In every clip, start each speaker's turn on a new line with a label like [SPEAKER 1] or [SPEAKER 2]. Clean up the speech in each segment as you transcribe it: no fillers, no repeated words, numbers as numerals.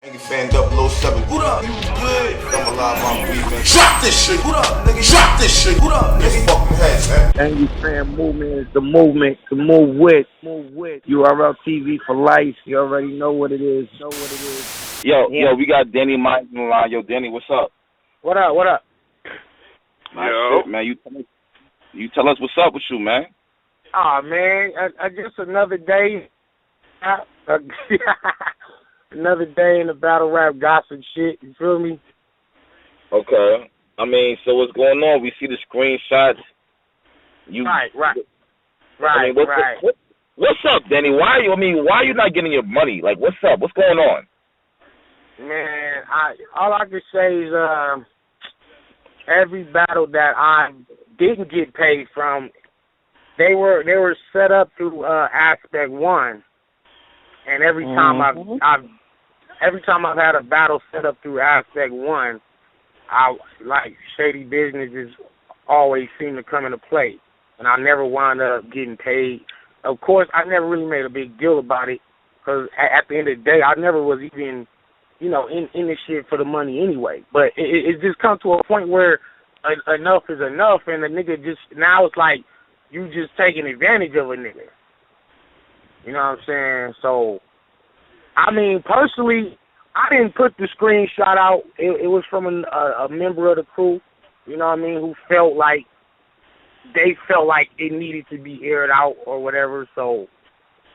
[SPEAKER 1] Fan 007. What up? You good? I'm alive, I'm breathing. Drop this shit. What up, nigga? Drop this shit. What up, nigga? Fucking heads, man.
[SPEAKER 2] Angry Fan Movement is the movement to move with. URL TV for life. You already know what it is.
[SPEAKER 3] Yo, we got Danny Mike on the line. Yo, Danny, what's up?
[SPEAKER 2] What up?
[SPEAKER 3] Yo. Shit, man. You tell us what's up with you, man.
[SPEAKER 2] Oh, man. I just another day. Another day in the battle rap gossip shit. You feel me?
[SPEAKER 3] Okay. I mean, so what's going on? We see the screenshots.
[SPEAKER 2] Right.
[SPEAKER 3] What's up, Danny? Why are you not getting your money? Like, what's up? What's going on?
[SPEAKER 2] Man, all I can say is every battle that I didn't get paid from, they were set up through Aspect One, and every time I've had a battle set up through Aspect One, shady businesses always seem to come into play, and I never wound up getting paid. Of course, I never really made a big deal about it, because at the end of the day, I never was even, in this shit for the money anyway. But it just come to a point where enough is enough, and the nigga now it's like you just taking advantage of a nigga. You know what I'm saying? So, I mean, personally, I didn't put the screenshot out. It was from a member of the crew, you know what I mean, who felt like it needed to be aired out or whatever. So,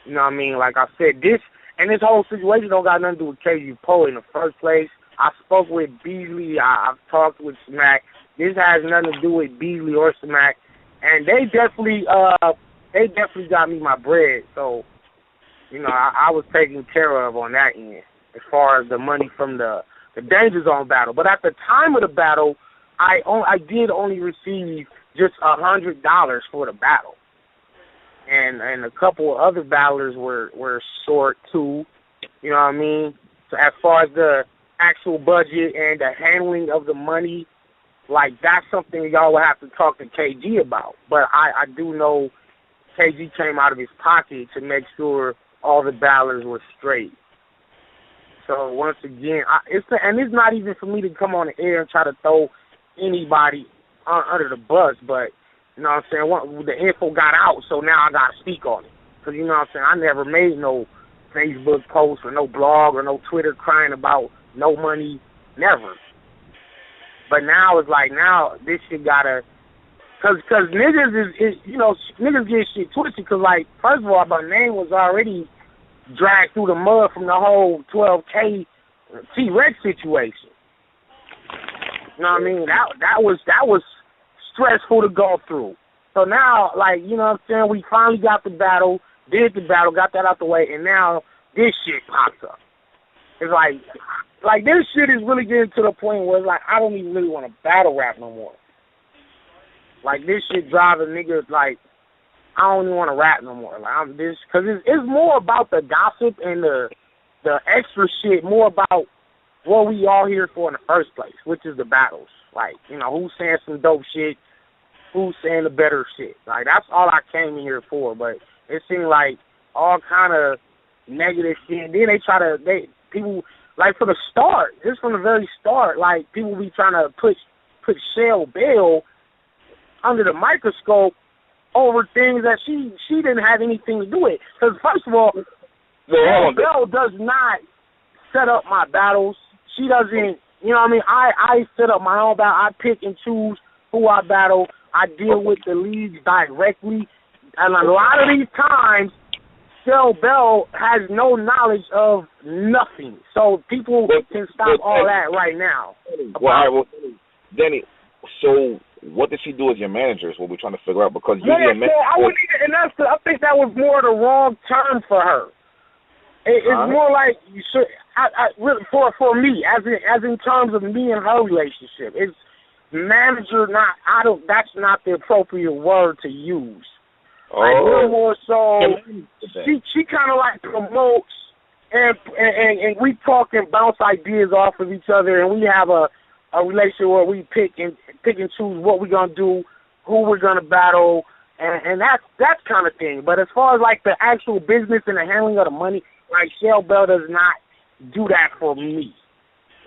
[SPEAKER 2] you know what I mean? Like I said, this whole situation don't got nothing to do with KG Poe in the first place. I spoke with Beasley. I've talked with Smack. This has nothing to do with Beasley or Smack. And they definitely got me my bread. So, I was taken care of on that end as far as the money from the Danger Zone battle. But at the time of the battle, I did only receive just $100 for the battle. And a couple of other battlers were short too, you know what I mean? So as far as the actual budget and the handling of the money, like that's something y'all will have to talk to KG about. But I do know KG came out of his pocket to make sure all the battlers were straight. So once again, it's not even for me to come on the air and try to throw anybody under the bus, but you know what I'm saying, the info got out, so now I got to speak on it. Because, you know what I'm saying, I never made no Facebook post or no blog or no Twitter crying about no money, never. But now it's like, this shit got to, because niggas niggas get shit twisted, because, like, first of all, my name was already dragged through the mud from the whole 12K T-Rex situation. You know what I mean? That was stressful to go through. So now, like, you know what I'm saying, we finally got the battle, did the battle, got that out the way, and now this shit pops up. It's like this shit is really getting to the point where it's like I don't even really want to battle rap no more. Like, this shit drive a nigga, like, I don't even want to rap no more. Like, because it's more about the gossip and the extra shit, more about what we all here for in the first place, which is the battles. Like, who's saying some dope shit, who's saying the better shit. Like, that's all I came in here for, but it seemed like all kind of negative shit. And then people, like, from the start, just from the very start, like, people be trying to put Shell Bell under the microscope over things that she didn't have anything to do with. Because, first of all, Shell Bell does not set up my battles. She doesn't, you know what I mean? I set up my own battle. I pick and choose who I battle. I deal with the leagues directly. And a lot of these times, Shell Bell has no knowledge of nothing. So people can stop all that right now.
[SPEAKER 3] Well, Danny, so what did she do as your manager is what we're trying to figure out. Because you're a manager.
[SPEAKER 2] I think that was more the wrong term for her. It's more like you should. For me, as in terms of me and her relationship, it's manager. That's not the appropriate word to use. Like, we're more so. She kind of like promotes, and we talk and bounce ideas off of each other, and we have a relationship where we pick and choose what we're gonna do, who we're gonna battle, and that kind of thing. But as far as like the actual business and the handling of the money, like Shell Bell does not do that for me.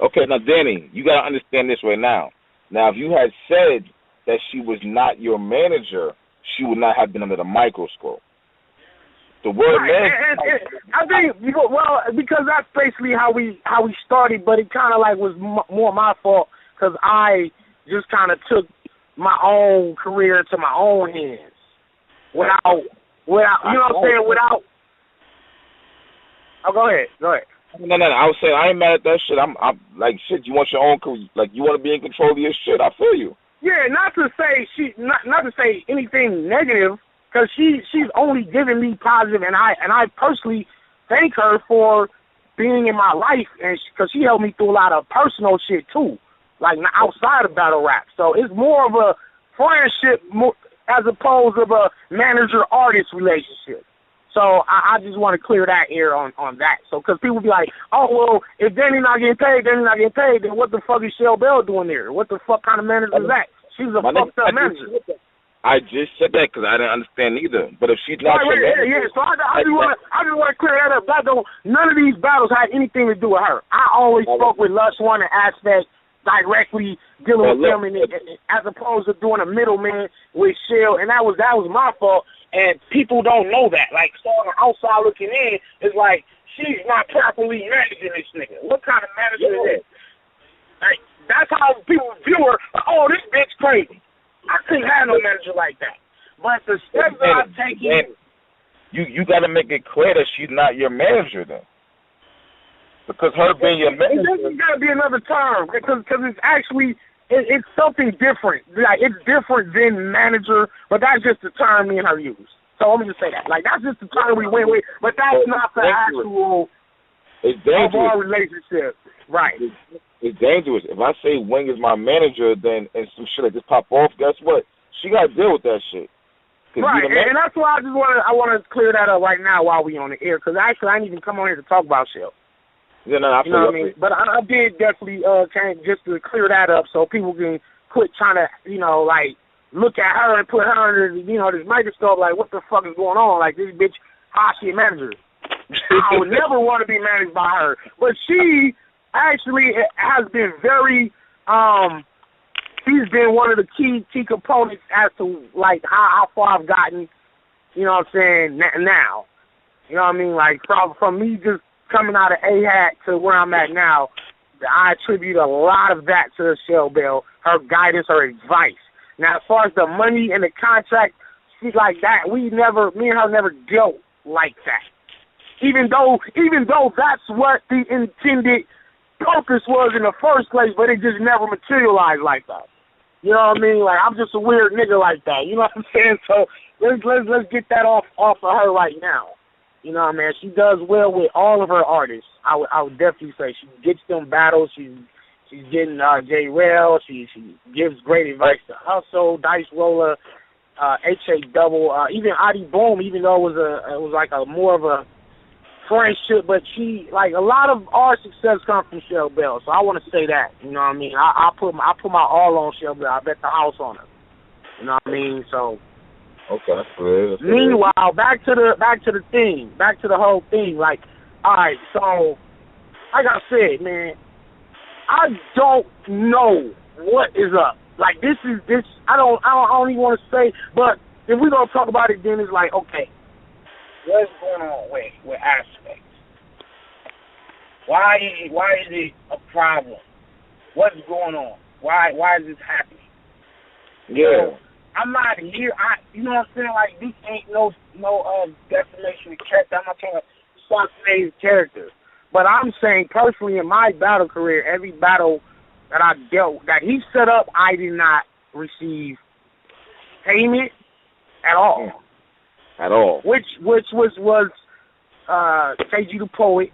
[SPEAKER 3] Okay, now Danny, you gotta understand this right now. Now, if you had said that she was not your manager, she would not have been under the microscope. The word
[SPEAKER 2] right.
[SPEAKER 3] manager.
[SPEAKER 2] I think because that's basically how we started, but it kind of like was more my fault because I just kind of took my own career into my own hands without you know what I'm saying, without. Oh, go ahead. No.
[SPEAKER 3] I was saying I ain't mad at that shit. I'm like shit. You want your own career, like you want to be in control of your shit. I feel you.
[SPEAKER 2] Yeah, not to say anything negative, because she's only giving me positive, and I personally thank her for being in my life, and because she helped me through a lot of personal shit too, like outside of battle rap. So it's more of a friendship as opposed to a manager-artist relationship. So I just want to clear that air on that. So because people be like, oh, well, if Danny not getting paid, then what the fuck is Shell Bell doing there? What the fuck kind of manager is that? She's a fucked up manager.
[SPEAKER 3] I just said that because I didn't understand either. But if she's not your manager,
[SPEAKER 2] yeah. So I just want to clear that up. None of these battles had anything to do with her. I always spoke with Lush One and Aspect directly dealing with them, as opposed to doing a middleman with Shell, and that was my fault. And people don't know that. Like, so on the outside looking in, it's like, she's not properly managing this nigga. What kind of manager is that? Like, that's how people view her. Oh, this bitch crazy. I couldn't have no manager like that. But the steps that I'm taking...
[SPEAKER 3] You got to make it clear that she's not your manager then. Because her being your manager...
[SPEAKER 2] There's got to be another term. Because it's actually... It's something different. Like, it's different than manager, but that's just the term me and her use. So let me just say that. Like, that's just the term we went with, but that's not the actual of our relationship. Right.
[SPEAKER 3] It's dangerous. If I say Wing is my manager, then and some shit like this pop off, guess what? She got to deal with that shit.
[SPEAKER 2] Right, and that's why I want to clear that up right now while we on the air, because actually I didn't even come on here to talk about Shell.
[SPEAKER 3] Yeah, no, I
[SPEAKER 2] you know what I mean? But I did definitely just to clear that up so people can quit trying to, like, look at her and put her under, this microscope, like, what the fuck is going on? Like, this bitch, how she a manager? I would never want to be managed by her. But she actually has been very, she's been one of the key components as to, like, how far I've gotten, you know what I'm saying, now. You know what I mean? Like, from me just coming out of A-Hat to where I'm at now, I attribute a lot of that to Shell Bell, her guidance, her advice. Now, as far as the money and the contract, she's like that. Me and her never dealt like that. Even though that's what the intended purpose was in the first place, but it just never materialized like that. You know what I mean? Like, I'm just a weird nigga like that. You know what I'm saying? So let's get that off of her right now. You know what I mean? She does well with all of her artists. I would definitely say she gets them battles. She's getting J Rail. She gives great advice to Hustle, Dice Roller, H.A. Double, even Adi Boom. Even though it was like a more of a friendship, but she, like, a lot of our success comes from Shell Bell. So I want to say that. You know what I mean? I put my all on Shell Bell. I bet the house on her. You know what I mean? So.
[SPEAKER 3] Okay, that's good.
[SPEAKER 2] Meanwhile, back to the whole thing. Like, all right, so like I said, man, I don't know what is up. Like, this. I don't even want to say. But if we're gonna talk about it, then it's like, okay, what's going on with Aspect? Why is it a problem? What's going on? Why is this happening?
[SPEAKER 3] Yeah.
[SPEAKER 2] I'm not here. You know what I'm saying? Like, this ain't no defamation of character. I'm not trying to assassinate his character. But I'm saying, personally, in my battle career, every battle that I dealt, that he set up, I did not receive payment at all.
[SPEAKER 3] At all.
[SPEAKER 2] Which was KG the Poet.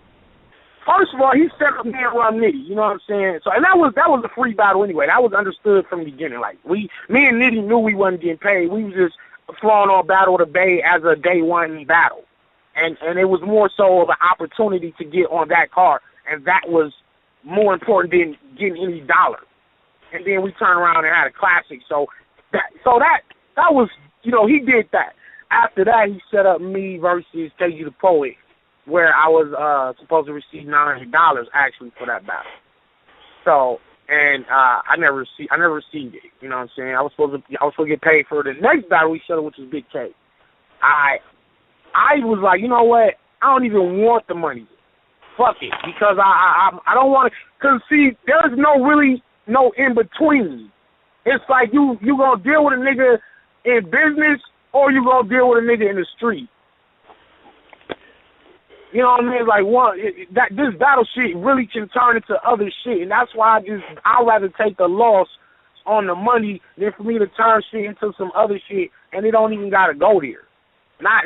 [SPEAKER 2] First of all, he set up me and Rum Nitty, you know what I'm saying? So, and that was a free battle anyway. That was understood from the beginning. Like, me and Nitty knew we wasn't getting paid. We was just throwing on Battle of the Bay as a day one battle. And it was more so of an opportunity to get on that card. And that was more important than getting any dollar. And then we turned around and had a classic. So that was, he did that. After that, he set up me versus KG the Poet. where I was supposed to receive $900 actually for that battle. So, and I never received it. You know what I'm saying? I was supposed to get paid for the next battle we showed, which was Big K. I was like, you know what? I don't even want the money. Fuck it, because I don't want to. Cause see, there's no in between. It's like you gonna deal with a nigga in business or you gonna deal with a nigga in the street. You know what I mean? Like this battle shit really can turn into other shit, and that's why I'd rather take the loss on the money than for me to turn shit into some other shit, and it don't even gotta go there.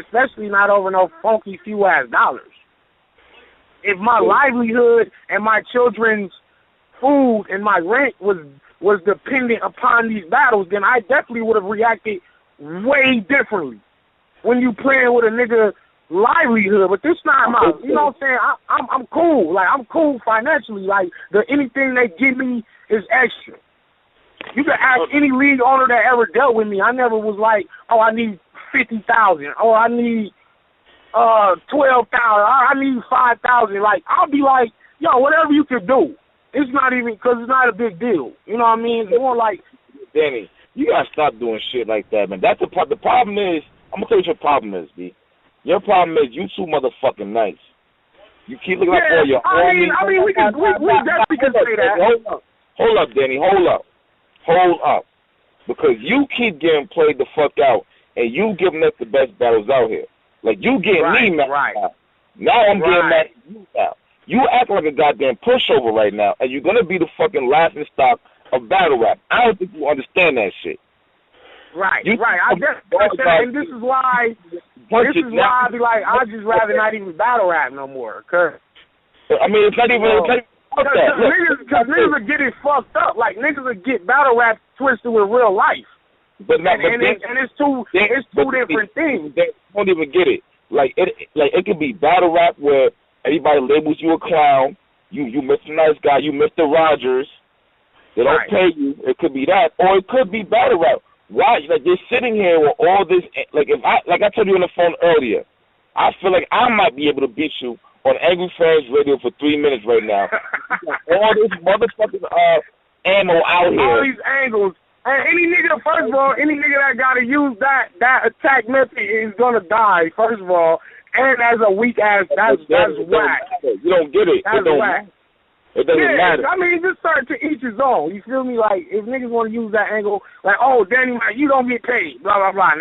[SPEAKER 2] Especially not over no funky few ass dollars. If my livelihood and my children's food and my rent was dependent upon these battles, then I definitely would have reacted way differently. When you playing with a nigga livelihood, but this not my, you know what I'm saying? I'm cool. Like, I'm cool financially. Like, anything they give me is extra. You can ask any league owner that ever dealt with me. I never was like, oh, I need 50,000. Oh, I need 12,000. I need 5,000. Like, I'll be like, yo, whatever you can do. It's not even, because it's not a big deal. You know what I mean? It's more like,
[SPEAKER 3] Danny, you gotta stop doing shit like that, man. That's the problem is, I'm gonna tell you what your problem is, B. Your problem is you too motherfucking nice. You keep looking up all your homies.
[SPEAKER 2] I mean, we definitely can say that.
[SPEAKER 3] Hold up, Danny. Hold up. Because you keep getting played the fuck out, and you giving us the best battles out here. Like, you getting me mad out. Now I'm getting mad at you now. You act like a goddamn pushover right now, and you're going to be the fucking laughing stock of battle rap. I don't think you understand that shit.
[SPEAKER 2] Right. I understand, and this is why I be like, I'd just rather not even battle rap no more. Cause,
[SPEAKER 3] I mean, it's not even...
[SPEAKER 2] Because niggas are getting fucked up. Like, niggas will get battle rap twisted with real life. And it's two different things.
[SPEAKER 3] They don't even get it. Like it could be battle rap where everybody labels you a clown. You Mr. Nice Guy. You Mr. Rogers. They don't pay you. It could be that, or it could be battle rap. Why? Like, you're sitting here with all this. Like I told you on the phone earlier, I feel like I might be able to beat you on Angry Fans Radio for 3 minutes right now. All this motherfucking ammo out here.
[SPEAKER 2] All these angles. And any nigga that gotta use that attack method is gonna die, first of all. And as a weak ass, that's whack.
[SPEAKER 3] You don't get it.
[SPEAKER 2] That's whack.
[SPEAKER 3] It doesn't matter.
[SPEAKER 2] I mean, just start to each his own. You feel me? Like, if niggas want to use that angle, like, oh, Danny, you don't get paid, blah, blah, blah. And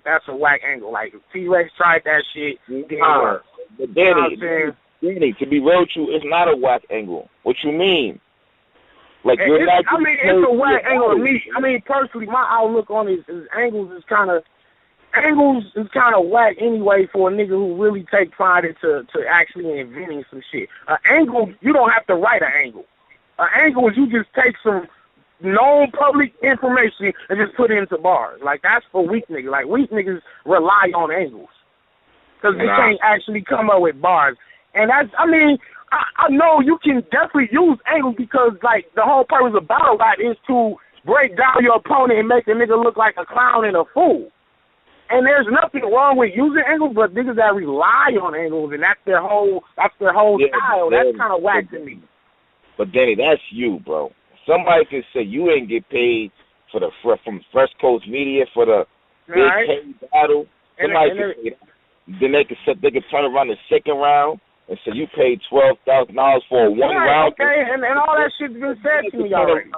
[SPEAKER 2] that's a whack angle. Like, if T-Rex tried that shit, it didn't work.
[SPEAKER 3] But Danny, to be real with you, it's not a whack angle. What you mean? Like,
[SPEAKER 2] it's a whack angle to me. I mean, personally, my outlook on his angles is kind of whack anyway for a nigga who really take pride into actually inventing some shit. An angle, you don't have to write an angle. An angle is you just take some known public information and just put it into bars. Like, that's for weak niggas. Like, weak niggas rely on angles because they can't actually come up with bars. And that's, I mean, I know you can definitely use angles because, like, the whole purpose of battle rap is to break down your opponent and make a nigga look like a clown and a fool. And there's nothing wrong with using angles, but niggas that rely on angles and that's their whole style, that's kind of whack to me.
[SPEAKER 3] But Danny, that's you, bro. Somebody can say you ain't get paid from Fresh Coast Media for the big K battle. Somebody can say that. Then they can turn around the second round and say you paid $12,000 for one round.
[SPEAKER 2] Okay, and all that shit's been said to me already.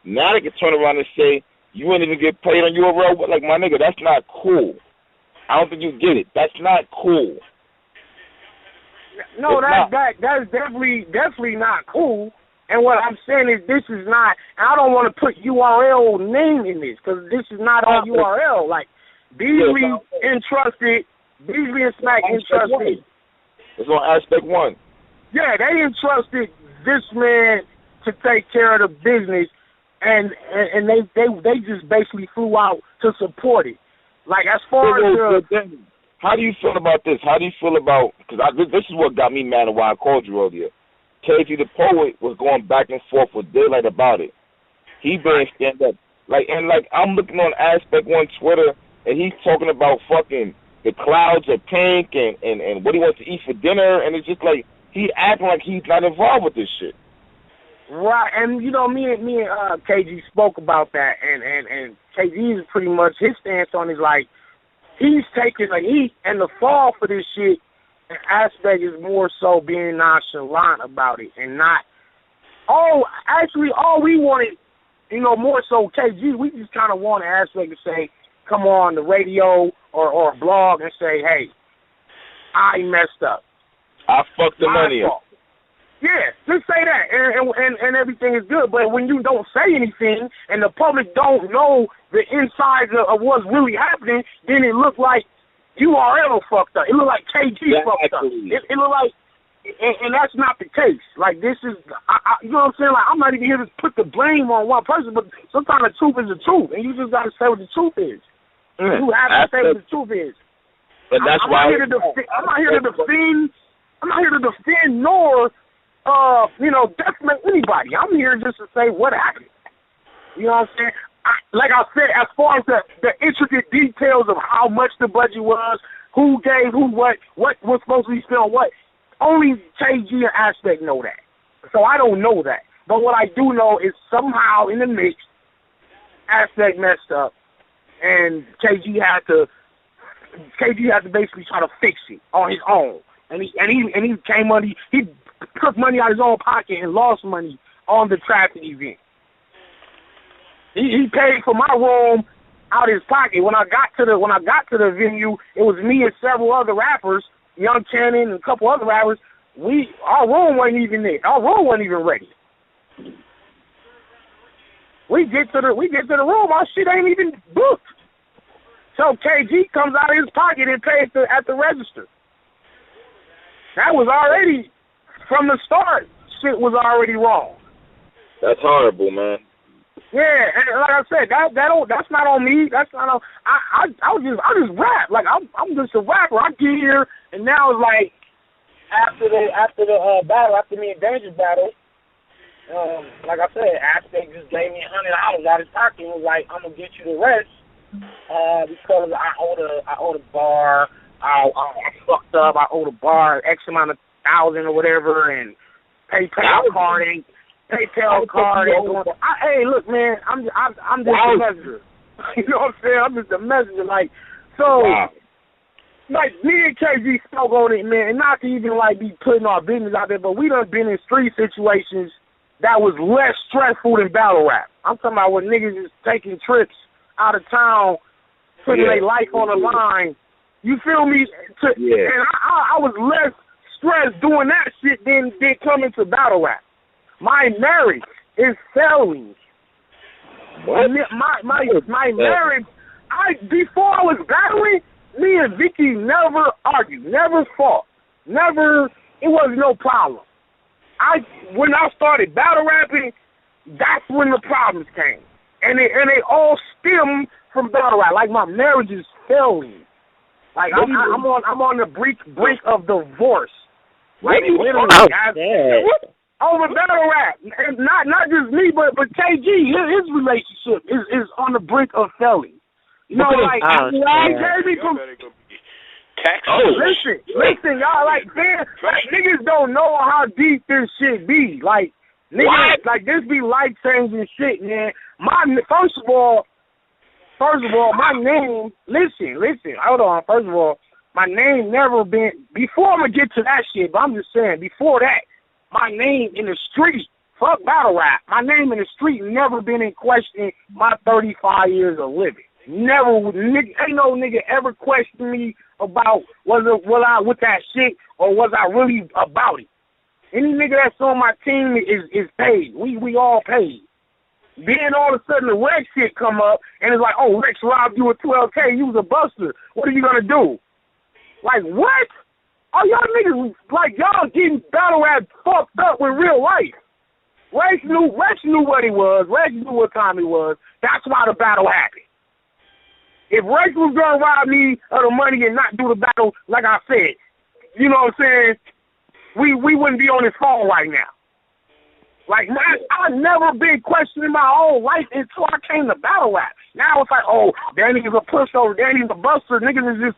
[SPEAKER 3] Now they can turn around and say you ain't even get paid on URL. Like, my nigga, that's not cool. I don't think you get it. That's not cool.
[SPEAKER 2] No, that's definitely not cool. And what I'm saying is this is not, and I don't want to put URL name in this because this is not on URL. Like, Beasley entrusted, Beasley and Smack entrusted.
[SPEAKER 3] It's on Aspect 1.
[SPEAKER 2] Yeah, they entrusted this man to take care of the business, and they just basically flew out to support it. Like, as far as
[SPEAKER 3] how do you feel about this? How do you feel about, because this is what got me mad and why I called you earlier. KG the Poet was going back and forth with Daylight about it. He been stand up. I'm looking on Aspect 1 Twitter, and he's talking about fucking the clouds are pink and what he wants to eat for dinner, and it's just like he acting like he's not involved with this shit.
[SPEAKER 2] Right, and you know, me and KG spoke about that, and KG is pretty much his stance on is like he's taking and the fall for this shit. An aspect is more so being nonchalant about it and not. All we wanted, you know, more so KG. We just kind of want an aspect to say, come on the radio or a blog and say, hey, I messed up.
[SPEAKER 3] I fucked the money up.
[SPEAKER 2] Yeah, just say that, and everything is good. But when you don't say anything and the public don't know the insides of what's really happening, then it look like URL fucked up. It look like KG fucked up. It look like, and that's not the case. Like this is, you know what I'm saying? Like I'm not even here to put the blame on one person, but sometimes the truth is the truth, and you just got to say what the truth is. You have to say what the truth is.
[SPEAKER 3] And that's why
[SPEAKER 2] I'm not here to defend nor you know, decimate anybody. I'm here just to say what happened. You know what I'm saying? Like I said, as far as the intricate details of how much the budget was, who gave who what was supposed to be spent on what, only KG and Aspect know that. So I don't know that. But what I do know is somehow in the mix, Aspect messed up, and KG had to basically try to fix it on his own. And he came on, he took money out of his own pocket and lost money on the traffic event. He paid for my room out of his pocket. When I got to the venue, it was me and several other rappers, Young Cannon and a couple other rappers. Our room wasn't even there. Our room wasn't even ready. We get to the room, our shit ain't even booked. So KG comes out of his pocket and pays at the register. That was already, from the start, shit was already wrong.
[SPEAKER 3] That's horrible, man.
[SPEAKER 2] Yeah, and like I said, that's not on me. That's not on. I just rap. Like I'm just a rapper. I get here, and now it's like after the battle, after me and Danger battle, like I said, Aspect just gave me $100 out of his pocket and was like, I'm gonna get you the rest because I owed a bar. I fucked up. I owed a bar X amount of $1,000 or whatever, and PayPal card ain't. PayPal card. Hey, look, man, I'm just a messenger. You know what I'm saying? I'm just a messenger. Like, so, like, me and KG spoke on it, man, and not to even, like, be putting our business out there, but we done been in street situations that was less stressful than battle rap. I'm talking about when niggas is taking trips out of town, putting their life on the line. You feel me? And I was less stressed doing that shit than coming to battle rap. My marriage is failing.
[SPEAKER 3] What?
[SPEAKER 2] My marriage, before I was battling, me and Vicki never argued, never fought, never, it was no problem. When I started battle rapping, that's when the problems came. And they all stem from battle rap. Like my marriage is failing. Like I'm on the brink of divorce. Like literally, over battle rap, and not just me, but KG, his relationship is on the brink of failing. You know, like he gave me from. Listen, y'all, like man, like, niggas don't know how deep this shit be. Like niggas, like this be life changing shit, man. First of all, my name. Listen, hold on. First of all, my name never been. Before I'm gonna get to that shit, but I'm just saying, before that. My name in the street, fuck battle rap. My name in the street never been in question my 35 years of living. Never, ain't no nigga ever questioned me about was I with that shit or was I really about it. Any nigga that's on my team is paid. We all paid. Then all of a sudden the Rex shit come up and it's like, oh, Rex robbed you with 12K. You was a buster. What are you gonna do? Like what? Oh, y'all niggas, like, y'all getting battle rap fucked up with real life. Rex knew what he was. Rex knew what time he was. That's why the battle happened. If Rex was going to rob me of the money and not do the battle, like I said, you know what I'm saying, we wouldn't be on his phone right now. Like, man, I've never been questioning my whole life until I came to battle rap. Now it's like, oh, that nigga's a pushover, that nigga's a buster, niggas is just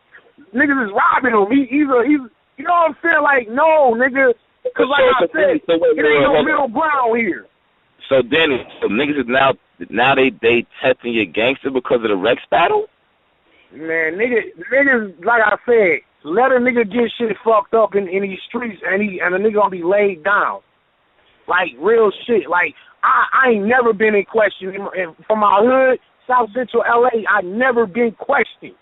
[SPEAKER 2] niggas is robbing him. He's you know what I'm saying? Like, no, nigga. Because like I said, it ain't no middle ground here.
[SPEAKER 3] So Danny, so niggas is now they testing your gangster because of the Rex battle?
[SPEAKER 2] Man, niggas, like I said, let a nigga get shit fucked up in these streets, and the nigga gonna be laid down. Like, real shit. Like, I ain't never been in question. From my hood, South Central LA, I never been questioned.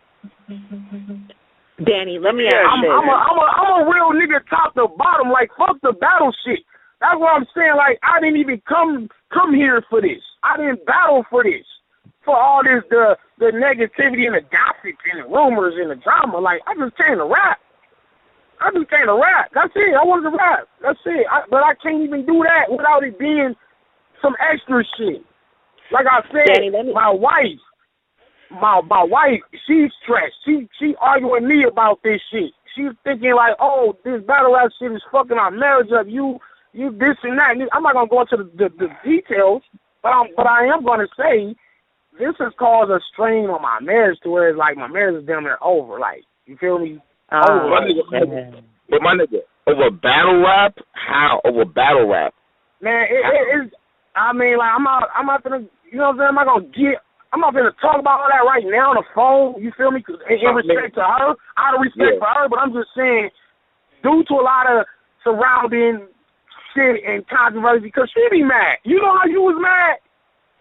[SPEAKER 4] Danny, let me ask you.
[SPEAKER 2] I'm a real nigga top to bottom. Like, fuck the battle shit. That's what I'm saying. Like, I didn't even come here for this. I didn't battle for this. For all this, the negativity and the gossip and the rumors and the drama. Like, I just came to rap. That's it. I wanted to rap. That's it. But I can't even do that without it being some extra shit. Like I said,
[SPEAKER 4] Danny,
[SPEAKER 2] my wife, she's stressed. She arguing me about this shit. She's thinking like, oh, this battle rap shit is fucking our marriage up. You this and that. I'm not gonna go into the details, but I am gonna say this has caused a strain on my marriage to where it's like my marriage is damn near over. Like, you feel me?
[SPEAKER 3] But my nigga, over battle rap? How? Over battle rap?
[SPEAKER 2] Man, it's. I mean, like, I'm not gonna, you know what I'm saying? I'm not gonna talk about all that right now on the phone. You feel me? Cause in respect to her, out of respect for her. But I'm just saying, due to a lot of surrounding shit and controversy, because she be mad. You know how you was mad?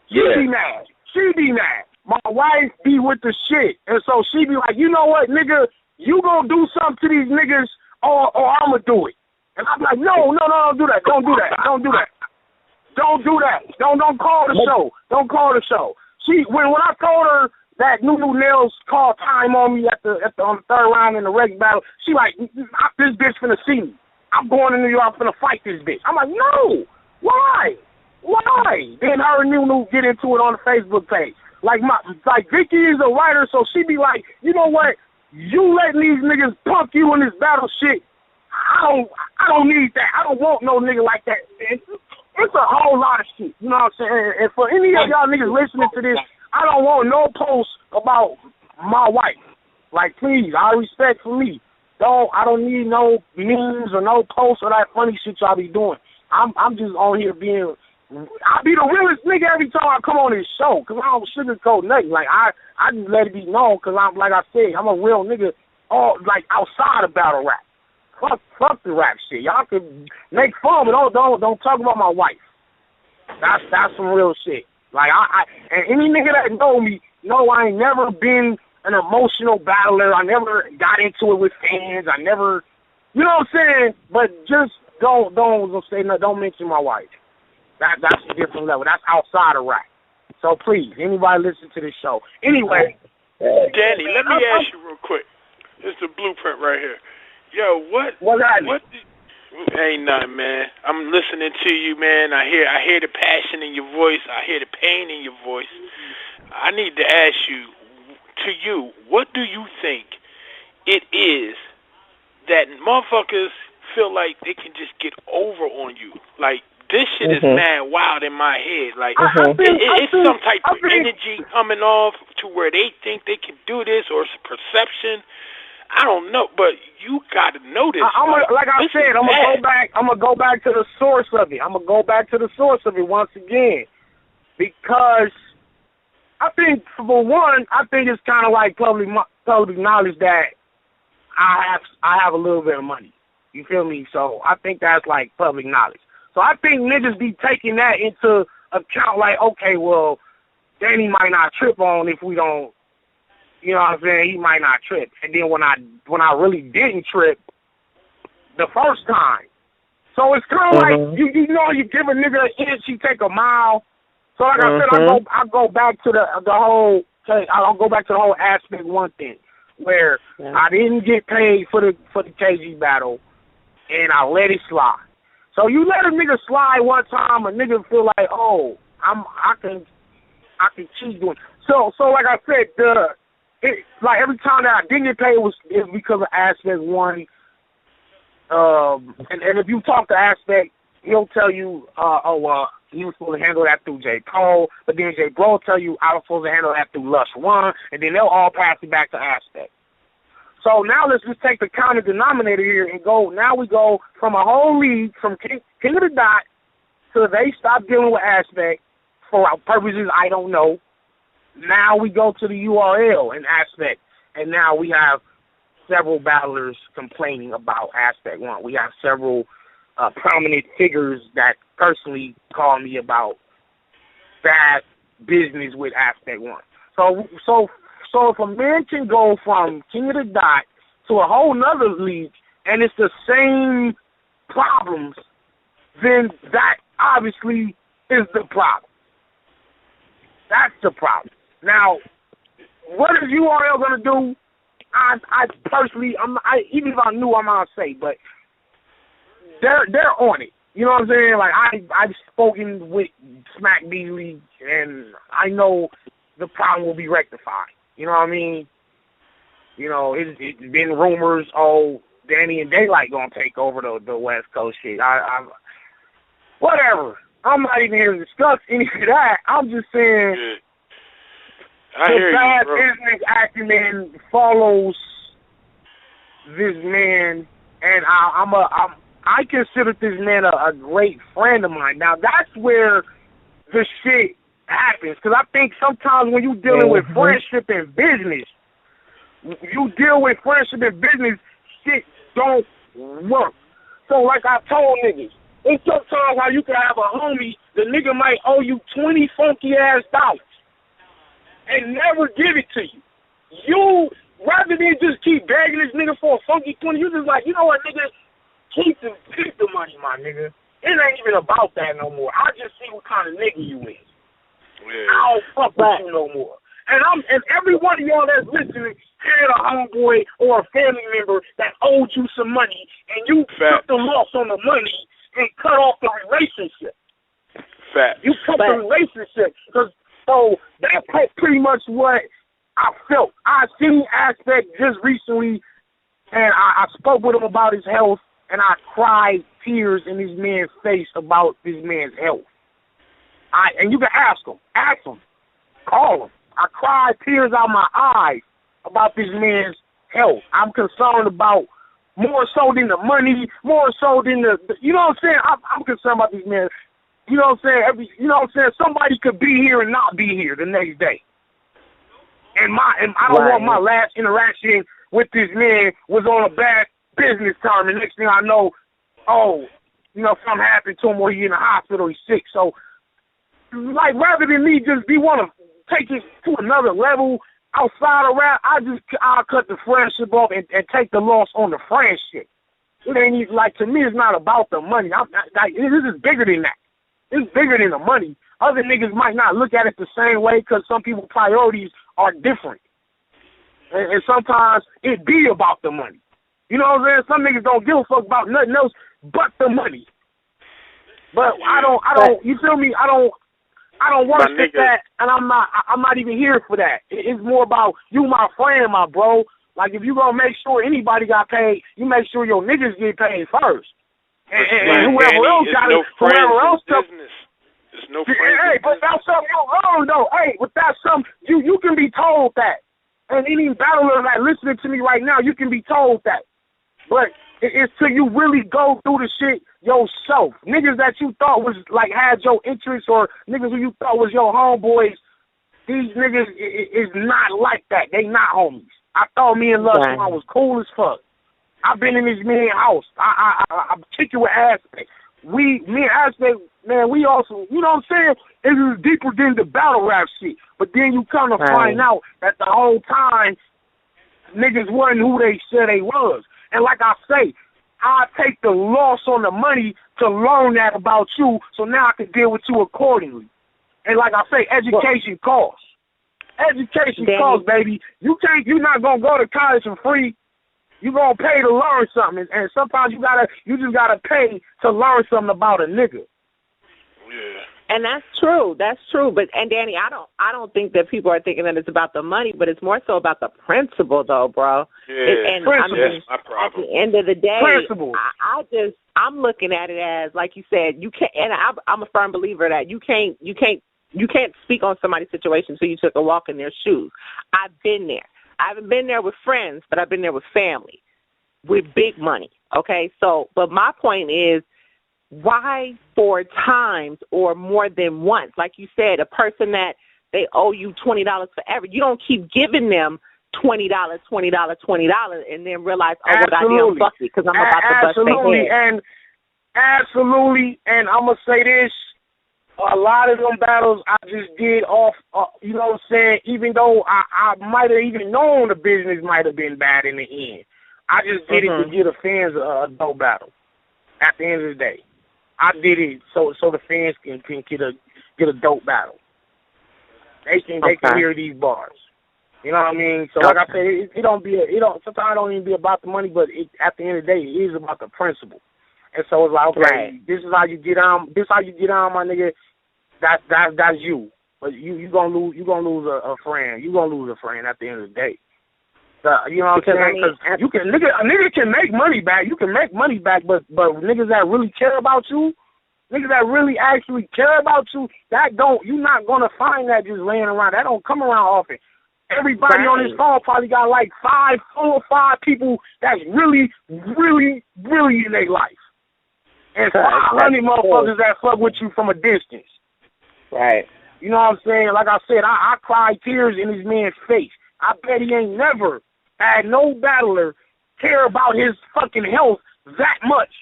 [SPEAKER 2] She be mad. My wife be with the shit, and so she be like, you know what, nigga, you gonna do something to these niggas, or I'm gonna do it. And I'm like, no, don't do that. Don't do that. Don't do that. Don't call the show. Don't call the show. She when I told her that New Nails called time on me on the third round in the Rex battle, she like, this bitch finna see me. I'm going to New York finna fight this bitch. I'm like, no. Why? Then her and New get into it on the Facebook page. Like Vicki is a writer, so she be like, you know what? You letting these niggas punk you in this battle shit. I don't need that. I don't want no nigga like that. It's a whole lot of shit. You know what I'm saying? And for any of y'all niggas listening to this, I don't want no posts about my wife. Like, please, out of respect for me. I don't need no memes or no posts or that funny shit y'all be doing. I'm just on here being. I be the realest nigga every time I come on this show, because I don't sugarcoat nothing. Like, I just let it be known, because I'm, like I said, I'm a real nigga, like, outside of battle rap. Fuck the rap shit. Y'all can make fun, but don't talk about my wife. That's some real shit. Like, and any nigga that know me know I ain't never been an emotional battler. I never got into it with fans. I never, you know what I'm saying? But just don't say no. Don't mention my wife. That's a different level. That's outside of rap. So please, anybody listen to this show. Anyway,
[SPEAKER 5] Danny, let me ask you real quick. This is the blueprint right here. Yo, what ain't nothing, man. I'm listening to you, man. I hear the passion in your voice. I hear the pain in your voice. I need to ask you, what do you think it is that motherfuckers feel like they can just get over on you? Like, this shit is mad wild in my head. Like, it's some type of energy coming off to where they think they can do this, or it's perception. I don't know, but you got to know this.
[SPEAKER 2] Like I said, I'm gonna go back to the source of it. I'm gonna go back to the source of it once again, because I think, for one, it's kind of like public knowledge that I have a little bit of money. You feel me? So I think that's like public knowledge. So I think niggas be taking that into account, like, okay, well, Danny might not trip on if we don't. You know what I'm saying? He might not trip. And then when I really didn't trip the first time. So it's kind of like, you know, you give a nigga an inch, he take a mile. So like I said, I go back to I'll go back to the whole aspect one thing, where I didn't get paid for the KG battle, and I let it slide. So you let a nigga slide one time, a nigga feel like, oh, I can keep doing. So like I said, like every time that I didn't get paid was because of Aspect One. And if you talk to Aspect, he'll tell you, he was supposed to handle that through J. Cole, but then J. Bro will tell you I was supposed to handle that through Lush One, and then they'll all pass it back to Aspect. So now let's just take the common denominator here and go. Now we go from a whole league from King of the Dot to they stop dealing with Aspect for purposes I don't know. Now we go to the URL and Aspect, and now we have several battlers complaining about Aspect 1. We have several prominent figures that personally call me about bad business with Aspect 1. So if a man can go from King of the Dot to a whole nother league and it's the same problems, then that obviously is the problem. That's the problem. Now, what is URL going to do? I personally, even if I knew, I'm not say, but they're on it. You know what I'm saying? Like I've spoken with Smack Beasley, and I know the problem will be rectified. You know what I mean? You know, it's been rumors. Oh, Danny and Daylight gonna take over the West Coast shit. Whatever. I'm not even here to discuss any of that. I'm just saying.
[SPEAKER 5] Yeah. I hear
[SPEAKER 2] the bad
[SPEAKER 5] you, bro.
[SPEAKER 2] business acumen follows this man, and I consider this man a great friend of mine. Now that's where the shit happens, because I think sometimes when you dealing with friendship and business, shit don't work. So like I told niggas, it's sometimes how you can have a homie, the nigga might owe you 20 funky ass dollars and never give it to you. You, rather than just keep begging this nigga for a funky 20, you just like, you know what, nigga, keep the money, my nigga. It ain't even about that no more. I just see what kind of nigga you is.
[SPEAKER 5] Yeah.
[SPEAKER 2] I don't fuck with you no more. And every one of y'all that's listening had a homeboy or a family member that owed you some money, and you took the loss on the money and cut off the relationship.
[SPEAKER 5] Fact.
[SPEAKER 2] You cut the relationship. So that's pretty much what I felt. I seen Aspect just recently, and I spoke with him about his health, and I cried tears in this man's face about this man's health. And you can ask him, call him. I cried tears out my eyes about this man's health. I'm concerned about more so than the money, more so than the you know what I'm saying? I'm concerned about this man. You know what I'm saying? Somebody could be here and not be here the next day. And I don't want my last interaction with this man was on a bad business term, and next thing I know, something happened to him or he's in the hospital, he's sick. So, like, rather than me just want to take it to another level outside of rap, I'll cut the friendship off and take the loss on the friendship. It ain't even, like, to me, it's not about the money. This is bigger than that. It's bigger than the money. Other niggas might not look at it the same way because some people's priorities are different. And sometimes it be about the money. You know what I'm saying? Some niggas don't give a fuck about nothing else but the money. But I don't, you feel me? I don't worship that, and I'm not even here for that. It's more about you, my friend, my bro. Like, if you gonna make sure anybody got paid, you make sure your niggas get paid first. And whoever else got it, whoever else business.
[SPEAKER 5] There's no
[SPEAKER 2] hey, but that's something you learn, though. Hey, but that's something you can be told that. And any battler like listening to me right now, you can be told that. But it's till you really go through the shit yourself. Niggas that you thought was like had your interests, or niggas who you thought was your homeboys, these niggas is not like that. They not homies. I thought me and Love Swan was cool as fuck. I've been in this man's house. I'm kicking with Aspect. Me and Aspect, man, we also, you know what I'm saying? It was deeper than the battle rap shit. But then you kind of find out that the whole time niggas wasn't who they said they was. And like I say, I take the loss on the money to learn that about you, so now I can deal with you accordingly. And like I say, education costs. Education costs, baby. You're not gonna go to college for free. You're gonna pay to learn something, and sometimes you just gotta pay to learn something about a nigga.
[SPEAKER 5] Yeah.
[SPEAKER 4] And that's true. That's true. But Danny, I don't think that people are thinking that it's about the money, but it's more so about the principle, though, bro.
[SPEAKER 5] Yeah.
[SPEAKER 4] And I mean,
[SPEAKER 5] my problem.
[SPEAKER 4] at the end of the day,
[SPEAKER 2] principle.
[SPEAKER 4] I'm looking at it as, like you said, you can't. And I'm a firm believer that you can't speak on somebody's situation until you took a walk in their shoes. I've been there. I haven't been there with friends, but I've been there with family, with big money. Okay, so but my point is, why 4 times or more than once? Like you said, a person that they owe you $20 forever, you don't keep giving them $20, and then realize, oh, well, goddamn, fuck it, because I'm about to bust their head.
[SPEAKER 2] Absolutely, and I'm going to say this, a lot of them battles I just did off, you know what I'm saying, even though I might have even known the business might have been bad in the end. I just did it to give the fans a dope battle at the end of the day. I did it so the fans can get a dope battle. They can hear these bars. You know what I mean? So like I said, sometimes it don't even be about the money, but at the end of the day, it is about the principle. And so it's like, okay, this is how you get on. This how you get on, my nigga. That's you. But you gonna lose a friend. You gonna lose a friend at the end of the day. You know what I'm saying? Because a nigga can make money back. You can make money back, but niggas that really care about you, niggas that really actually care about you, you're not gonna find that just laying around. That don't come around often. Everybody on this phone probably got like 4 or 5 people that's really, really, really in their life. And 500 motherfuckers that fuck with you from a distance.
[SPEAKER 4] Right.
[SPEAKER 2] You know what I'm saying? Like I said, I cried tears in this man's face. I bet he ain't never had no battler care about his fucking health that much.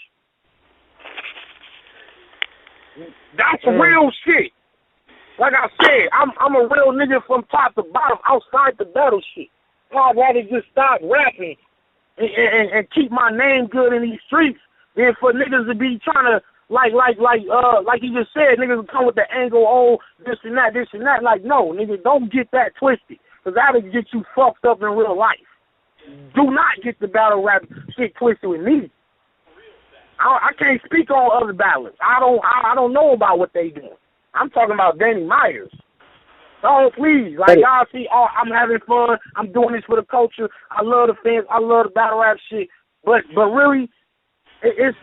[SPEAKER 2] That's real shit. Like I said, I'm a real nigga from top to bottom, outside the battle shit. I'd rather just stop rapping and keep my name good in these streets than for niggas to be trying to like you just said, niggas come with the angle, oh, this and that. Like, no, nigga, don't get that twisted, because that'll get you fucked up in real life. Do not get the battle rap shit twisted with me. I can't speak on other battlers. I don't know about what they doing. I'm talking about Danny Myers. Oh, please. Like, y'all see, I'm having fun. I'm doing this for the culture. I love the fans. I love the battle rap shit. But really,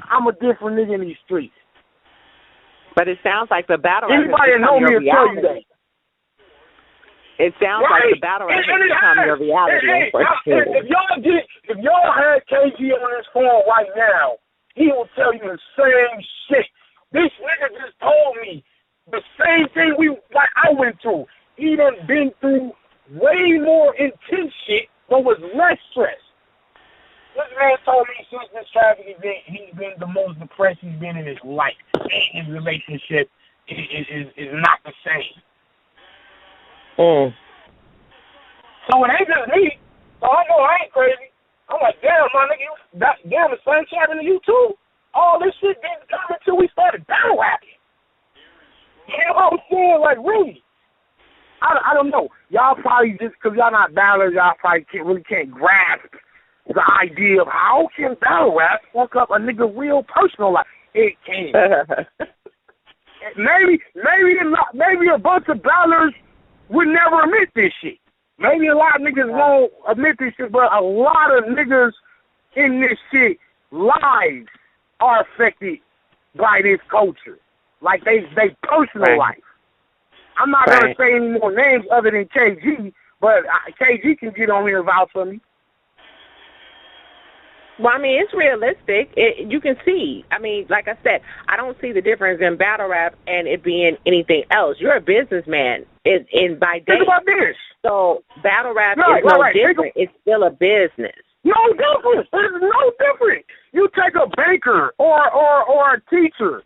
[SPEAKER 2] I'm a different nigga in these streets.
[SPEAKER 4] But it sounds like the battle rap
[SPEAKER 2] anybody that know me will tell you that.
[SPEAKER 4] It sounds like the battle rap has become your reality.
[SPEAKER 2] If y'all had KG on his phone right now, he will tell you the same shit. This nigga just told me the same thing I went through. He done been through way more intense shit, but with less stress. This man told me since this traffic event, he's been the most depressed he's been in his life. And his relationship is not the same. So it ain't just me. So I know I ain't crazy. I'm like, damn, my nigga, damn, the sun's happening to you too? All this shit didn't come until we started battle rapping. You know what I'm saying? Like, really? I don't know. Y'all probably just, because y'all not battlers, y'all probably can't grasp the idea of how can battle rap fuck up a nigga real personal life. It can. maybe a bunch of battlers would never admit this shit. Maybe a lot of niggas won't admit this shit, but a lot of niggas in this shit lives are affected by this culture. Like they personal life. I'm not going to say any more names other than KG, but KG can get on here and vouch for me.
[SPEAKER 4] Well, I mean, it's realistic. You can see. I mean, like I said, I don't see the difference in battle rap and it being anything else. You're a businessman by day.
[SPEAKER 2] Think about this.
[SPEAKER 4] So battle rap is no different. It's still a business.
[SPEAKER 2] No difference. It's no different. You take a banker or a teacher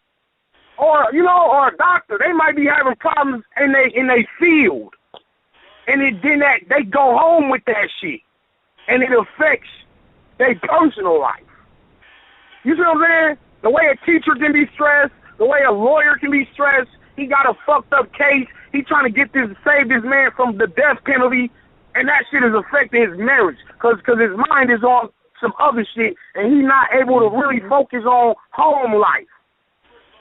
[SPEAKER 2] or a doctor. They might be having problems in they field, and then they go home with that shit, and it affects their personal life. You see what I'm saying? The way a teacher can be stressed, the way a lawyer can be stressed. He got a fucked up case. He trying to save this man from the death penalty, and that shit is affecting his marriage because his mind is on some other shit, and he's not able to really focus on home life.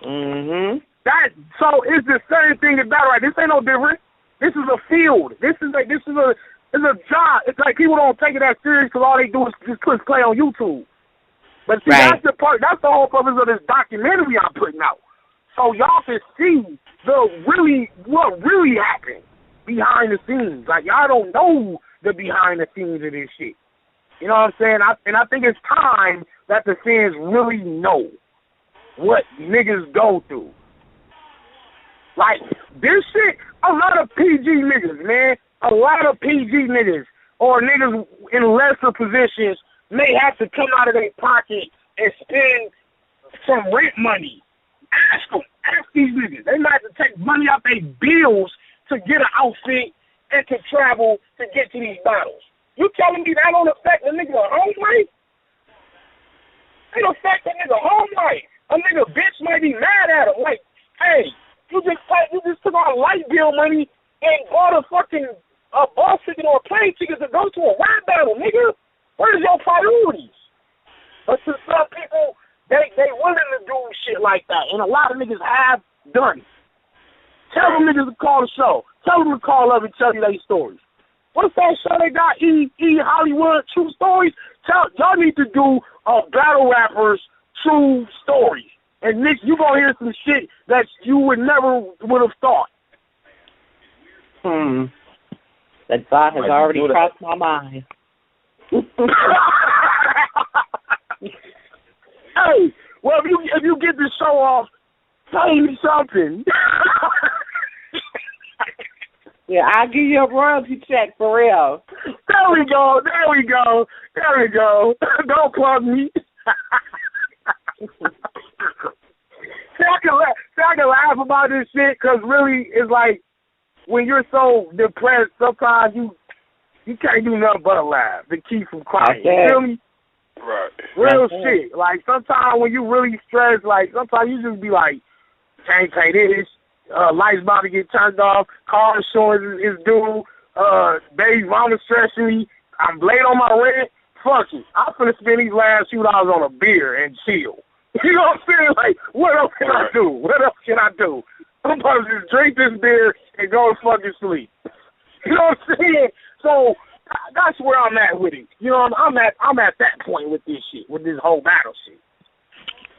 [SPEAKER 2] So it's the same thing as battle rap. This ain't no different. This is a field. This is a job. It's like people don't take it that serious because all they do is just click play on YouTube. But see, that's the whole purpose of this documentary I'm putting out. So y'all can see what really happened behind the scenes. Like, y'all don't know the behind the scenes of this shit. You know what I'm saying? I think it's time that the fans really know what niggas go through. Like, this shit, a lot of PG niggas, man. A lot of PG niggas or niggas in lesser positions may have to come out of their pocket and spend some rent money. Ask them. Ask these niggas. They might have to take money out their bills to get an outfit and to travel to get to these battles. You telling me that don't affect a nigga home life? It affect a nigga home life. A nigga bitch might be mad at him. Like, hey, you just took our light bill money and bought a fucking bus ticket or a plane ticket to go to a rap battle, nigga. Where's your priorities? But to some people, they willing to do shit like that, and a lot of niggas have done it. Tell them niggas to call the show. Tell them to call up and tell you their stories. What's that show they got? E Hollywood True Stories. Y'all need to do battle rappers true stories. And Nick, you gonna hear some shit that you would have thought.
[SPEAKER 4] That thought has already crossed my mind.
[SPEAKER 2] Hey, well, if you get this show off, tell me something.
[SPEAKER 4] Yeah, I'll give you a royalty check for real.
[SPEAKER 2] There we go. Don't plug me. I can laugh about this shit because really it's like when you're so depressed, sometimes you can't do nothing but laugh to keep from crying. You feel me?
[SPEAKER 5] Right.
[SPEAKER 2] Real shit. Like sometimes when you really stressed, like sometimes you just be like, can't pay this. Lights about to get turned off. Car insurance is due. Baby mama stressing me. I'm late on my rent. Fuck it. I'm finna spend these last few dollars on a beer and chill. You know what I'm saying? Like, what else can I do? I'm supposed to just drink this beer and go to fucking sleep. You know what I'm saying? So that's where I'm at with it. You know, I'm at that point with this shit, with this whole battle shit.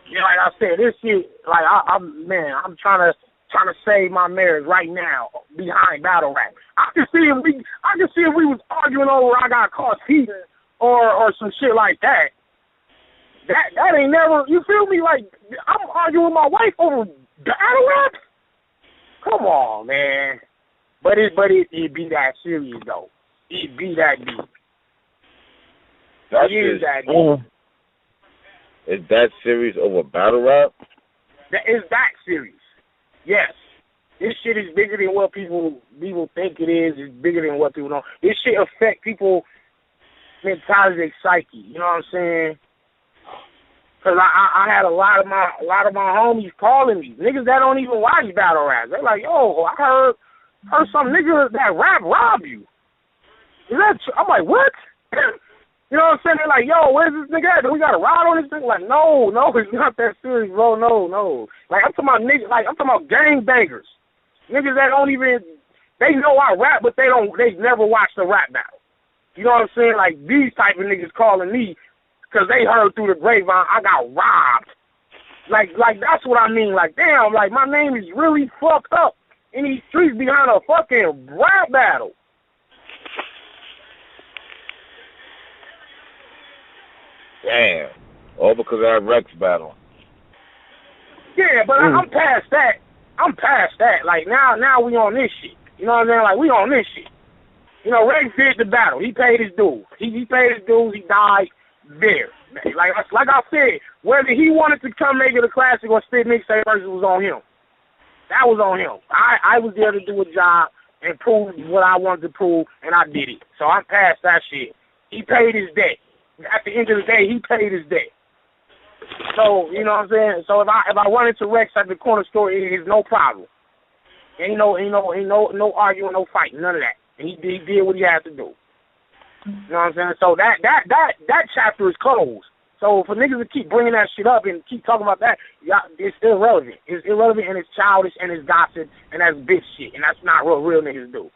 [SPEAKER 2] You know, like I said, this shit, like I'm trying to save my marriage right now behind battle rap. I can see if we was arguing over I got caught cheating or some shit like that. That ain't never, you feel me? Like I'm arguing with my wife over battle rap. Come on, man. But it be that serious though. It be that deep. That deep.
[SPEAKER 3] Is that serious over battle rap?
[SPEAKER 2] Is that serious? Yes. This shit is bigger than what people think it is. It's bigger than what people know. This shit affect people mentality, their psyche. You know what I'm saying? Cause I had a lot of my homies calling me, niggas that don't even watch battle rap. They're like, yo, I heard some nigga that rap rob you. Is that true? I'm like, what? You know what I'm saying? They're like, yo, where's this nigga at? Do we got a ride on this thing? Like, no, it's not that serious, bro. No. Like, I'm talking about niggas. Like, I'm talking about gangbangers. Niggas that don't even, they know I rap, but they never watched a rap battle. You know what I'm saying? Like, these type of niggas calling me because they heard through the grapevine I got robbed. Like that's what I mean. Like, damn, like, my name is really fucked up in these streets behind a fucking rap battle.
[SPEAKER 3] Damn. All because of that Rex battle.
[SPEAKER 2] Yeah, but I'm past that. Like, now we on this shit. You know what I'm saying? Like, we on this shit. You know, Rex did the battle. He paid his dues. He paid his dues. He died there. Like I said, whether he wanted to come make it a classic or spit mixtape versus was on him. That was on him. I was there to do a job and prove what I wanted to prove, and I did it. So I'm past that shit. He paid his debt. At the end of the day, he paid his debt. So, you know what I'm saying? So if I run into Rex at the corner store, it is no problem. Ain't no arguing, no fighting, none of that. And he did what he had to do. You know what I'm saying? So that chapter is closed. So for niggas to keep bringing that shit up and keep talking about that, it's irrelevant. It's irrelevant and it's childish and it's gossip and that's bitch shit. And that's not what real niggas do.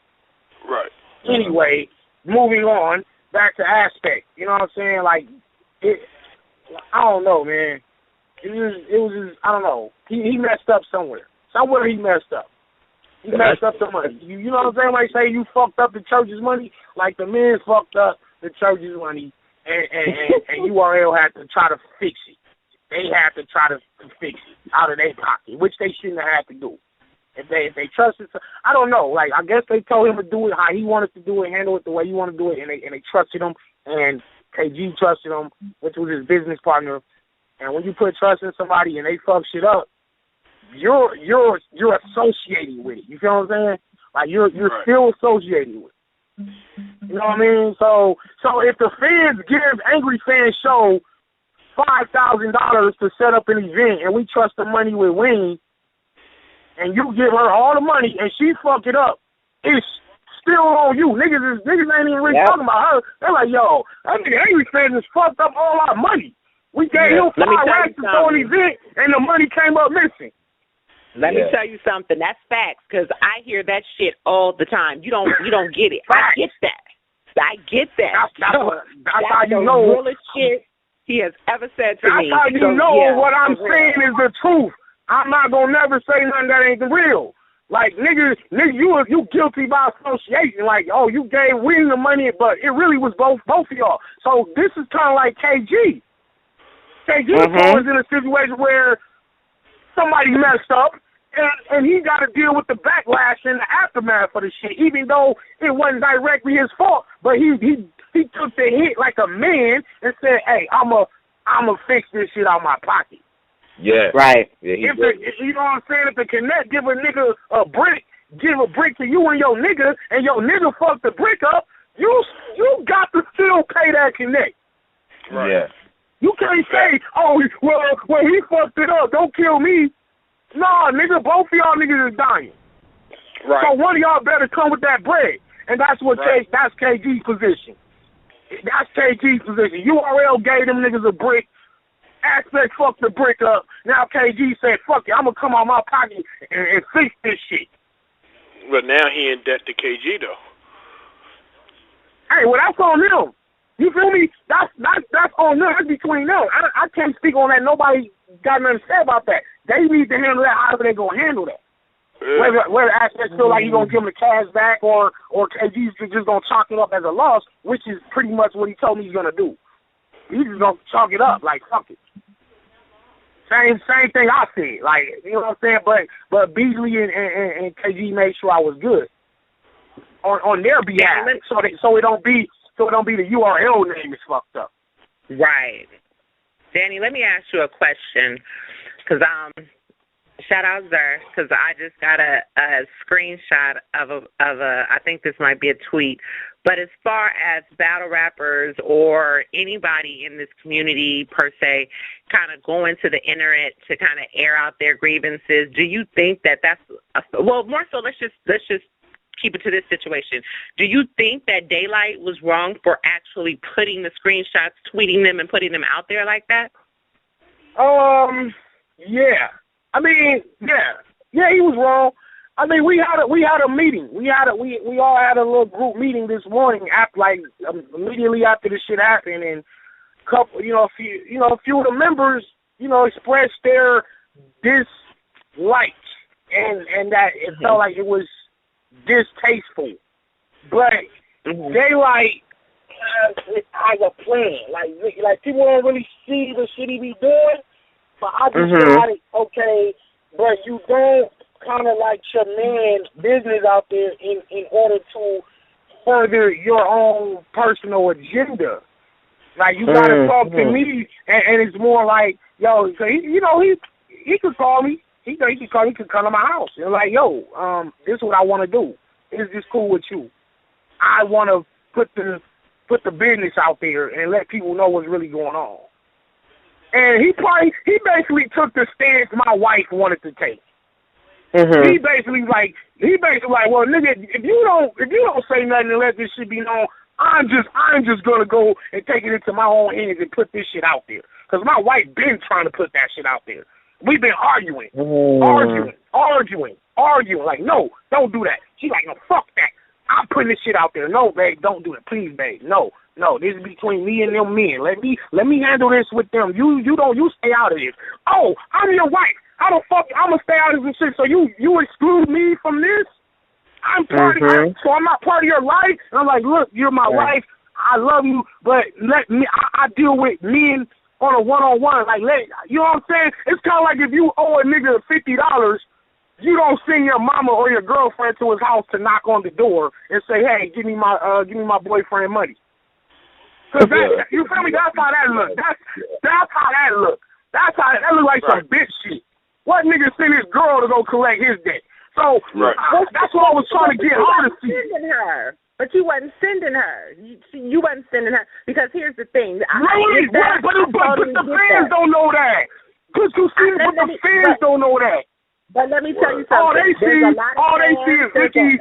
[SPEAKER 5] Right.
[SPEAKER 2] Anyway, moving on, back to Aspect. You know what I'm saying? Like, I don't know, man. It was just I don't know. He messed up somewhere. Somewhere he messed up. You messed up the money. You know what I'm saying? Like, say you fucked up the church's money, like the men fucked up the church's money, and URL had to try to fix it. They had to try to fix it out of their pocket, which they shouldn't have had to do. If they trusted, I don't know. Like, I guess they told him to do it how he wanted to do it, handle it the way he wanted to do it, and they trusted him, and KG trusted him, which was his business partner. And when you put trust in somebody and they fuck shit up, you're associating with it. You feel what I'm saying? Like, you're
[SPEAKER 5] right.
[SPEAKER 2] still associating with it. You know what I mean? So if the fans give Angry Fan Show $5,000 to set up an event, and we trust the money with Wayne, and you give her all the money and she fuck it up, it's still on you. Niggas ain't even really talking about her. They're like, yo, that nigga Angry Fan just fucked up all our money. We gave him 5 racks to throw an event, and the money came up missing.
[SPEAKER 4] Let me tell you something. That's facts, because I hear that shit all the time. You don't get it. I get that.
[SPEAKER 2] That's how you know.
[SPEAKER 4] The realest shit he has ever said to me.
[SPEAKER 2] That's how you know what I'm saying is the truth. I'm not gonna never say nothing that ain't the real. Like, niggas, you guilty by association. Like, oh, you gave Wing the money, but it really was both of y'all. So this is kind of like KG. KG was in a situation where somebody messed up, and he got to deal with the backlash and the aftermath of the shit, even though it wasn't directly his fault. But he took the hit like a man and said, hey, I'ma fix this shit out my pocket.
[SPEAKER 3] Yeah.
[SPEAKER 4] Right.
[SPEAKER 3] Yeah,
[SPEAKER 2] you know what I'm saying? If the Connect give a nigga a brick, give a brick to you and your nigga fuck the brick up, you got to still pay that Connect.
[SPEAKER 3] Right. Yeah.
[SPEAKER 2] You can't say, oh, well, he fucked it up, don't kill me. Nah, nigga, both of y'all niggas is dying.
[SPEAKER 5] Right.
[SPEAKER 2] So one of y'all better come with that bread. And that's what that's KG's position. That's KG's position. URL gave them niggas a brick. Aspect fucked the brick up. Now KG said, fuck it, I'm going to come out my pocket and fix this shit.
[SPEAKER 5] But now he in debt to KG, though.
[SPEAKER 2] Hey, well, that's on them. You feel me? That's on them. That's between them. I can't speak on that. Nobody got nothing to say about that. They need to handle that however they going to handle that. Yeah. Whether Aspect feel like he's going to give him the cash back or KG's just going to chalk it up as a loss, which is pretty much what he told me he's going to do. He's just going to chalk it up like, fuck it. Same thing I said. Like, you know what I'm saying? But Beasley and KG made sure I was good on their behalf, so it don't be the URL name is fucked up.
[SPEAKER 4] Right. Danny, let me ask you a question, because shout out Zer, because I just got a screenshot of a I think this might be a tweet. But as far as battle rappers or anybody in this community per se, kind of going to the internet to kind of air out their grievances, do you think that's well, more so? Let's just keep it to this situation. Do you think that Daylight was wrong for actually putting the screenshots, tweeting them, and putting them out there like that?
[SPEAKER 2] Yeah. I mean, yeah, he was wrong. I mean, we had a meeting. We all had a little group meeting this morning after, immediately after the shit happened, and a few of the members, expressed their dislike and that it felt like it was distasteful. But Daylight has a plan. Like people don't really see the shit he be doing, but I just got it. Okay, but you don't kind of like your man business out there in order to further your own personal agenda. Like, you gotta talk to me, and it's more like, yo, so he could call me. He could come to my house and like, yo, this is what I want to do. Is this cool with you? I want to put the business out there and let people know what's really going on. And he basically took the stance my wife wanted to take. He basically like, well, nigga, if you don't say nothing and let this shit be known, I'm just gonna go and take it into my own hands and put this shit out there. Cause my wife been trying to put that shit out there. We've been arguing. Like, no, don't do that. She's like, no, fuck that. I'm putting this shit out there. No, babe, don't do it. Please, babe. No, this is between me and them men. Let me handle this with them. You stay out of this. Oh, I'm your wife. I'm gonna stay out of this shit. So you exclude me from this? I'm part of, so I'm not part of your life. And I'm like, look, you're my wife. I love you, but let me. I deal with men on a one-on-one. Like, you know what I'm saying? It's kind of like if you owe a nigga $50, you don't send your mama or your girlfriend to his house to knock on the door and say, hey, give me my boyfriend money. Cause you feel me? That's how that look. That's how that look. That look like some bitch shit. What nigga send his girl to go collect his debt? So that's what I was trying to get her to see.
[SPEAKER 4] But you wasn't sending her. You wasn't sending her because here's the thing.
[SPEAKER 2] But the fans don't know that. But the fans don't know that.
[SPEAKER 4] But let me tell you something.
[SPEAKER 2] All they see is Vicki.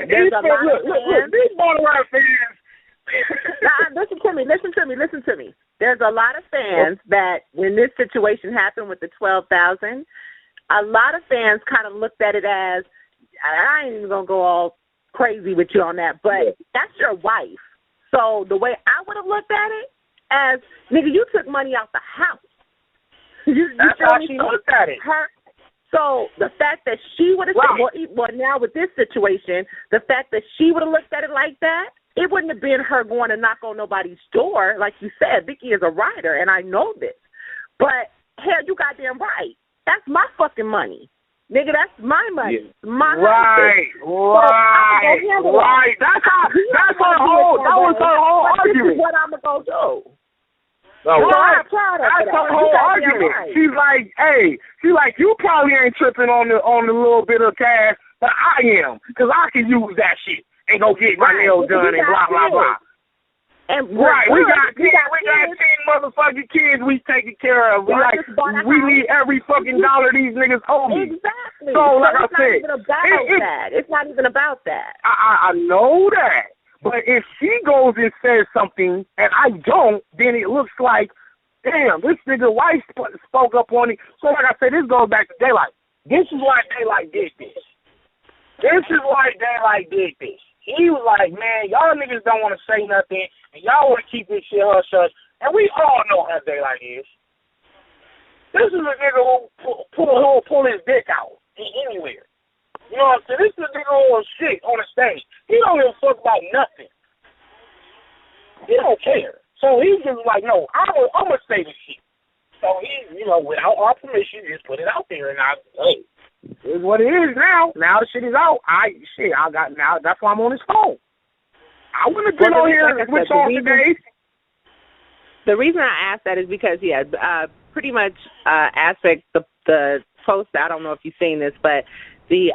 [SPEAKER 4] There's a lot of fans.
[SPEAKER 2] These bottle rap fans.
[SPEAKER 4] Listen to me. There's a lot of fans that when this situation happened with the 12,000, a lot of fans kind of looked at it as, I ain't even gonna go all crazy with you on that, but that's your wife. So the way I would have looked at it as, nigga, you took money out the house.
[SPEAKER 2] That's how she looked at it.
[SPEAKER 4] So the fact that she would have said, well, now with this situation, the fact that she would have looked at it like that, it wouldn't have been her going to knock on nobody's door. Like you said, Vicki is a writer, and I know this. But, hell, you goddamn right. That's my fucking money. Nigga, that's my money.
[SPEAKER 2] Yeah. Right. That was her whole argument.
[SPEAKER 4] This is what I'm going to go do.
[SPEAKER 2] That's her whole argument. Right. She's like, you probably ain't tripping on the little bit of cash, but I am, because I can use that shit and go get my nails done and blah, blah, blah.
[SPEAKER 4] And
[SPEAKER 2] we got 10 motherfucking kids we taking care of. We need every fucking dollar these niggas owe me.
[SPEAKER 4] Exactly.
[SPEAKER 2] So like I said,
[SPEAKER 4] it's not even about that.
[SPEAKER 2] I know that. But if she goes and says something and I don't, then it looks like, damn, this nigga wife spoke up on it. So like I said, this goes back to Daylight. This is why Daylight did this. He was like, man, y'all niggas don't want to say nothing, and y'all want to keep this shit hush-hush. And we all know how Daylight is. This is a nigga who pull his dick out anywhere. You know what I'm saying? This is a nigga on shit on the stage. He don't give a fuck about nothing. He don't care. So he's just like, no, I'm going to say this shit. So he, without our permission, just put it out there. And hey, it's what it is now. Now the shit is out. That's why I'm on his phone. I wouldn't have been on here with y'all today.
[SPEAKER 4] The reason I asked that is because, pretty much Aspect, the post, I don't know if you've seen this, but the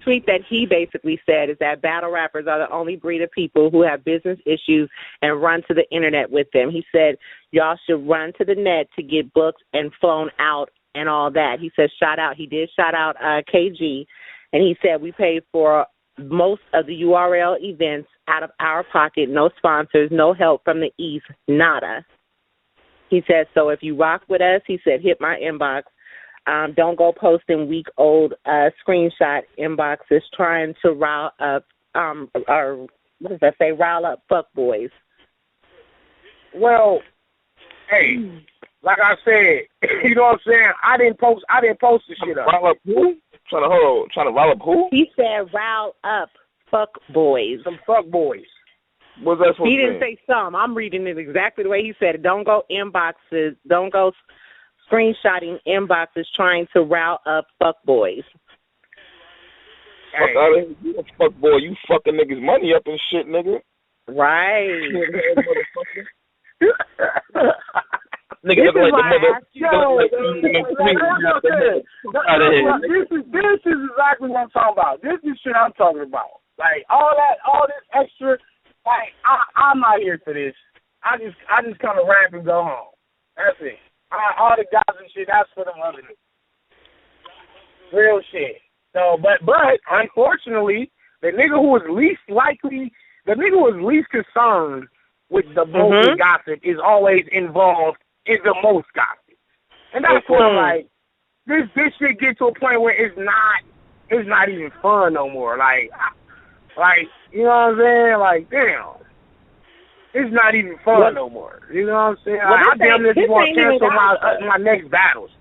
[SPEAKER 4] tweet that he basically said is that battle rappers are the only breed of people who have business issues and run to the internet with them. He said, y'all should run to the net to get booked and flown out and all that. He said, he did shout out KG, and he said, we paid for most of the URL events out of our pocket, no sponsors, no help from the East, nada. He said, so if you rock with us, he said, hit my inbox. Don't go posting week-old screenshot inboxes trying to rile up, rile up fuckboys.
[SPEAKER 2] Well, hey, like I said, you know what I'm saying? I didn't post the shit up.
[SPEAKER 3] Rile up who? Trying to rile up who?
[SPEAKER 4] He said rile up fuckboys.
[SPEAKER 2] Some fuckboys.
[SPEAKER 3] What's that supposed
[SPEAKER 4] He
[SPEAKER 3] to
[SPEAKER 4] didn't say some. I'm reading it exactly the way he said it. Don't go inboxes. Don't go screenshotting inboxes trying to rile up fuckboys.
[SPEAKER 3] Fuck out of here. You a fuckboy. You fucking niggas money up and shit, nigga.
[SPEAKER 4] Right.
[SPEAKER 2] This is exactly what I'm talking about. This is shit I'm talking about. Like all this extra. Like I'm not here for this. I just kind of rap and go home. That's it. All the guys and shit. That's for them other niggas. Real shit. So, but unfortunately, the nigga who was least concerned with the most gossip is always involved in the most gossip. And that's where like this shit get to a point where it's not even fun no more. Like you know what I'm saying? Like damn. it's not even fun no more. You know what I'm saying?
[SPEAKER 4] Well,
[SPEAKER 2] I damn near just want to cancel
[SPEAKER 4] even
[SPEAKER 2] my next battles.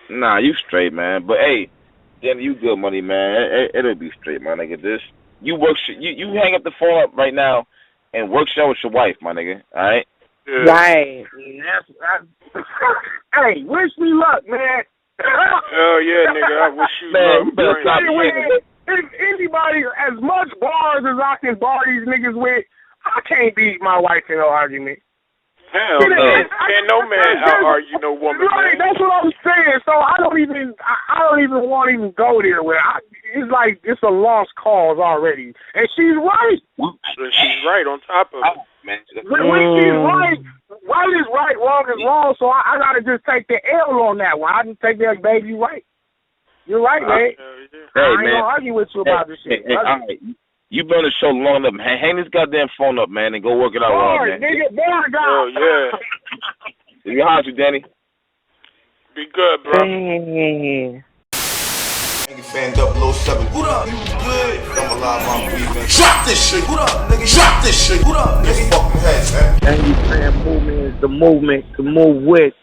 [SPEAKER 3] Nah, you straight, man. But hey, Danny, you good money, man. It'll be straight, my nigga. This you hang up the phone up right now and work show with your wife, my nigga. All right.
[SPEAKER 5] Yeah.
[SPEAKER 4] Right.
[SPEAKER 2] Hey, wish me luck, man.
[SPEAKER 5] Oh yeah, nigga. I wish you
[SPEAKER 2] luck. If anybody, as much bars as I can bar these niggas with, I can't beat my wife in no argument.
[SPEAKER 5] Hell no. Can't no man out-argue no woman,
[SPEAKER 2] right,
[SPEAKER 5] man.
[SPEAKER 2] that's what I'm saying. So I don't even want to even go there with her. It's like it's a lost cause already. And she's right.
[SPEAKER 5] She's right on top of it.
[SPEAKER 3] Man.
[SPEAKER 2] When she's right, right is right, wrong is wrong. So I gotta just take the L on that one. I just take that, baby, you right. You're right, man.
[SPEAKER 3] Hey,
[SPEAKER 2] I ain't
[SPEAKER 3] man.
[SPEAKER 2] gonna argue with you about this shit.
[SPEAKER 3] Hey, all right. You been on the show long enough. Hang this goddamn phone up, man, and go work it out, man.
[SPEAKER 2] Nigga, bar guy.
[SPEAKER 5] Oh yeah.
[SPEAKER 3] You hot, you, Danny?
[SPEAKER 5] Be good, bro.
[SPEAKER 1] Nigga fan 007. What up? You good? I'm alive, I'm breathing. Drop this shit. What up, nigga? Drop this shit. What up, nigga? Fucking heads, man.
[SPEAKER 2] And you fan movement is the movement to move with.